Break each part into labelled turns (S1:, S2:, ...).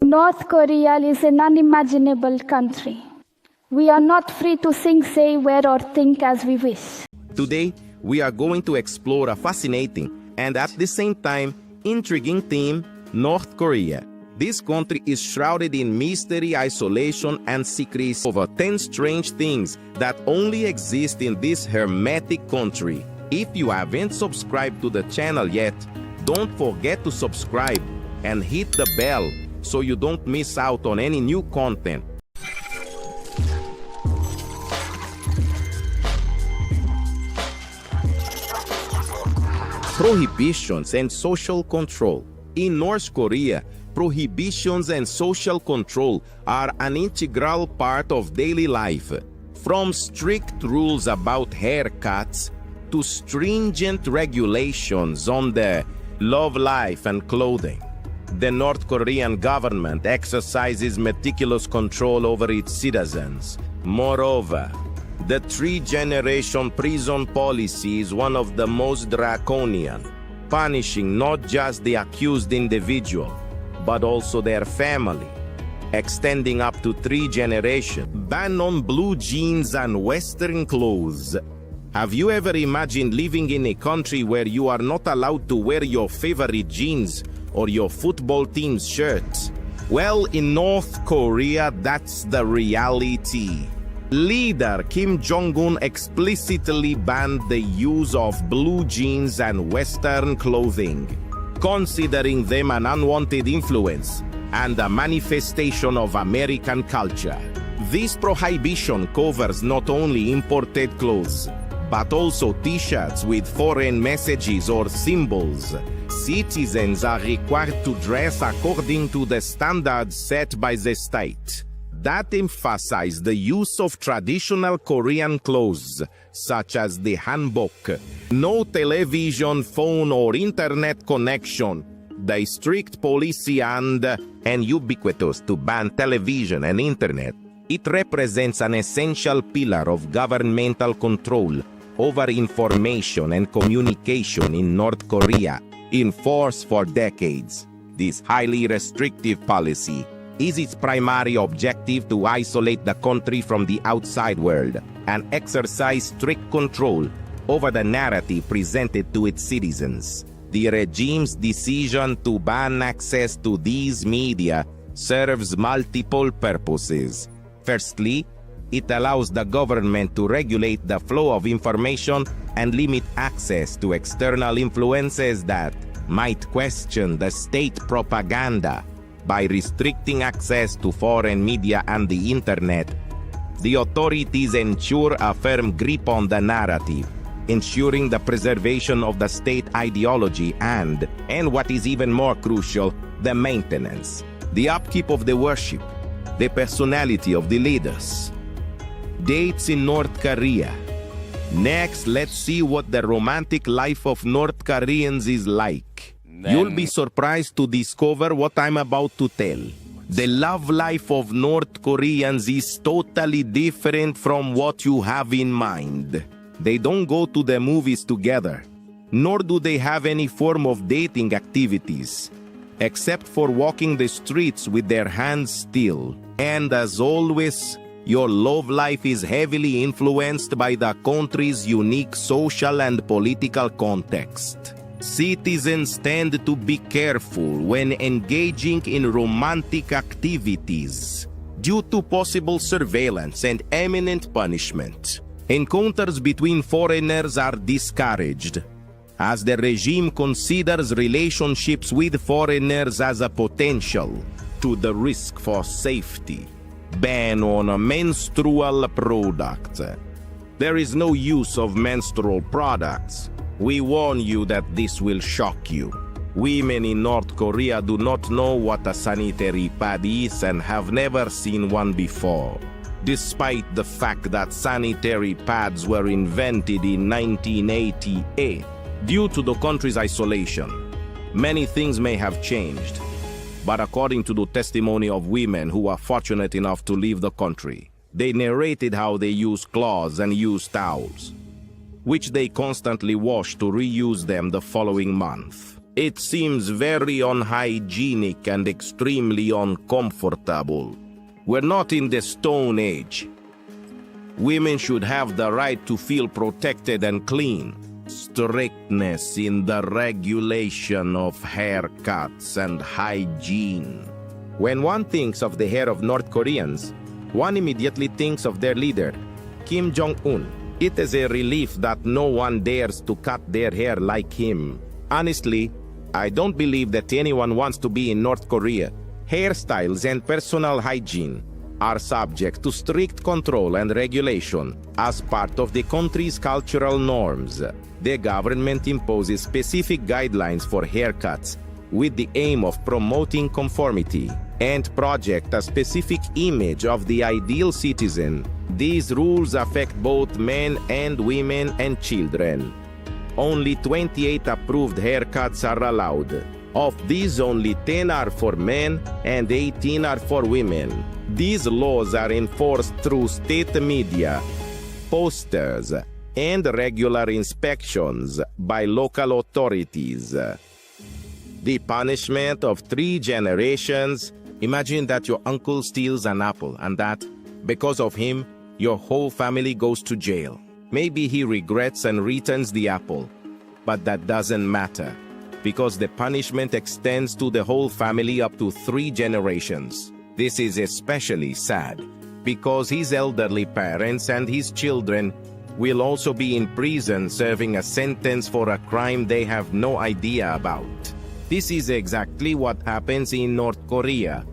S1: North Korea is an unimaginable country. We are not free to think, say, wear, or think as we wish.
S2: Today, we are going to explore a fascinating and at the same time intriguing theme, North Korea. This country is shrouded in mystery, isolation, and secrecy over 10 strange things that only exist in this hermetic country. If you haven't subscribed to the channel yet, don't forget to subscribe and hit the bell so you don't miss out on any new content. Prohibitions and social control. In North Korea, prohibitions and social control are an integral part of daily life. From strict rules about haircuts to stringent regulations on the love life and clothing. The North Korean government exercises meticulous control over its citizens. Moreover, the three-generation prison policy is one of the most draconian, punishing not just the accused individual, but also their family, extending up to 3 generations. Ban on blue jeans and Western clothes. Have you ever imagined living in a country where you are not allowed to wear your favorite jeans or your football team's shirts? Well, in North Korea, that's the reality. Leader Kim Jong-un explicitly banned the use of blue jeans and Western clothing, considering them an unwanted influence and a manifestation of American culture. This prohibition covers not only imported clothes, but also t-shirts with foreign messages or symbols. Citizens are required to dress according to the standards set by the state. That emphasize the use of traditional Korean clothes, such as the hanbok, no television, phone, or internet connection, the strict policy and ubiquitous to ban television and internet. It represents an essential pillar of governmental control over information and communication in North Korea, in force for decades. This highly restrictive policy is its primary objective to isolate the country from the outside world and exercise strict control over the narrative presented to its citizens. The regime's decision to ban access to these media serves multiple purposes. Firstly, it allows the government to regulate the flow of information and limit access to external influences that might question the state propaganda. By restricting access to foreign media and the internet, the authorities ensure a firm grip on the narrative, ensuring the preservation of the state ideology and what is even more crucial, the maintenance, the upkeep of the worship, the personality of the leaders. Dates in North Korea. Next, let's see what the romantic life of North Koreans is like. You'll be surprised to discover what I'm about to tell. The love life of North Koreans is totally different from what you have in mind. They don't go to the movies together, nor do they have any form of dating activities, except for walking the streets with their hands still. And as always, your love life is heavily influenced by the country's unique social and political context. Citizens tend to be careful when engaging in romantic activities due to possible surveillance and imminent punishment. Encounters between foreigners are discouraged, as the regime considers relationships with foreigners as a potential to the risk for safety. Ban on menstrual products. There is no use of menstrual products. We warn you that this will shock you. Women in North Korea do not know what a sanitary pad is and have never seen one before, despite the fact that sanitary pads were invented in 1988. Due to the country's isolation, many things may have changed, but according to the testimony of women who are fortunate enough to leave the country, they narrated how they use cloths and use towels, which they constantly wash to reuse them the following month. It seems very unhygienic and extremely uncomfortable. We're not in the Stone Age. Women should have the right to feel protected and clean. Strictness in the regulation of haircuts and hygiene. When one thinks of the hair of North Koreans, one immediately thinks of their leader, Kim Jong-un. It is a relief that no one dares to cut their hair like him. Honestly, I don't believe that anyone wants to be in North Korea. Hairstyles and personal hygiene are subject to strict control and regulation as part of the country's cultural norms. The government imposes specific guidelines for haircuts with the aim of promoting conformity and project a specific image of the ideal citizen. These rules affect both men and women and children. Only 28 approved haircuts are allowed. Of these, only 10 are for men and 18 are for women. These laws are enforced through state media, posters, and regular inspections by local authorities. The punishment of 3 generations. Imagine that your uncle steals an apple and that, because of him, your whole family goes to jail. Maybe he regrets and returns the apple, but that doesn't matter, because the punishment extends to the whole family up to 3 generations. This is especially sad, because his elderly parents and his children will also be in prison serving a sentence for a crime they have no idea about. This is exactly what happens in North Korea.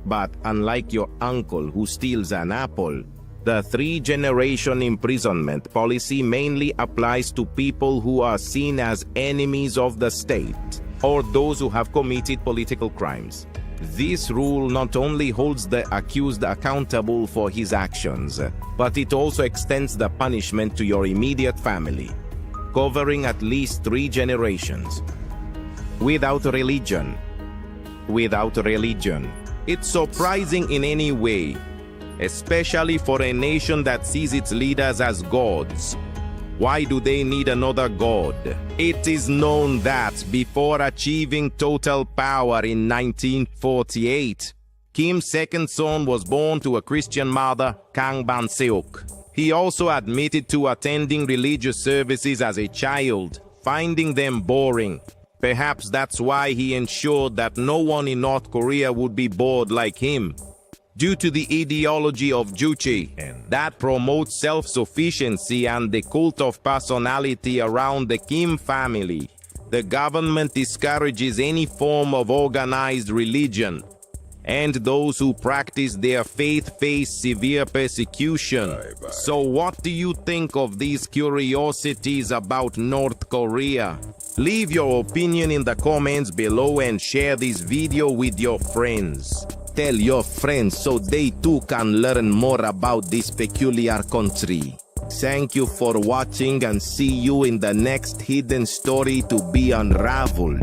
S2: But unlike your uncle who steals an apple, the 3-generation imprisonment policy mainly applies to people who are seen as enemies of the state or those who have committed political crimes. This rule not only holds the accused accountable for his actions, but it also extends the punishment to your immediate family, covering at least 3 generations. Without religion. It's surprising in any way, especially for a nation that sees its leaders as gods. Why do they need another god? It is known that before achieving total power in 1948, Kim's second son was born to a Christian mother, Kang Ban-seok. He also admitted to attending religious services as a child, finding them boring. Perhaps that's why he ensured that no one in North Korea would be bored like him. Due to the ideology of Juche that promotes self-sufficiency and the cult of personality around the Kim family, the government discourages any form of organized religion, and those who practice their faith face severe persecution. So what do you think of these curiosities about North Korea? Leave your opinion in the comments below and share this video with your friends. Tell your friends so they too can learn more about this peculiar country. Thank you for watching and see you in the next hidden story to be unraveled.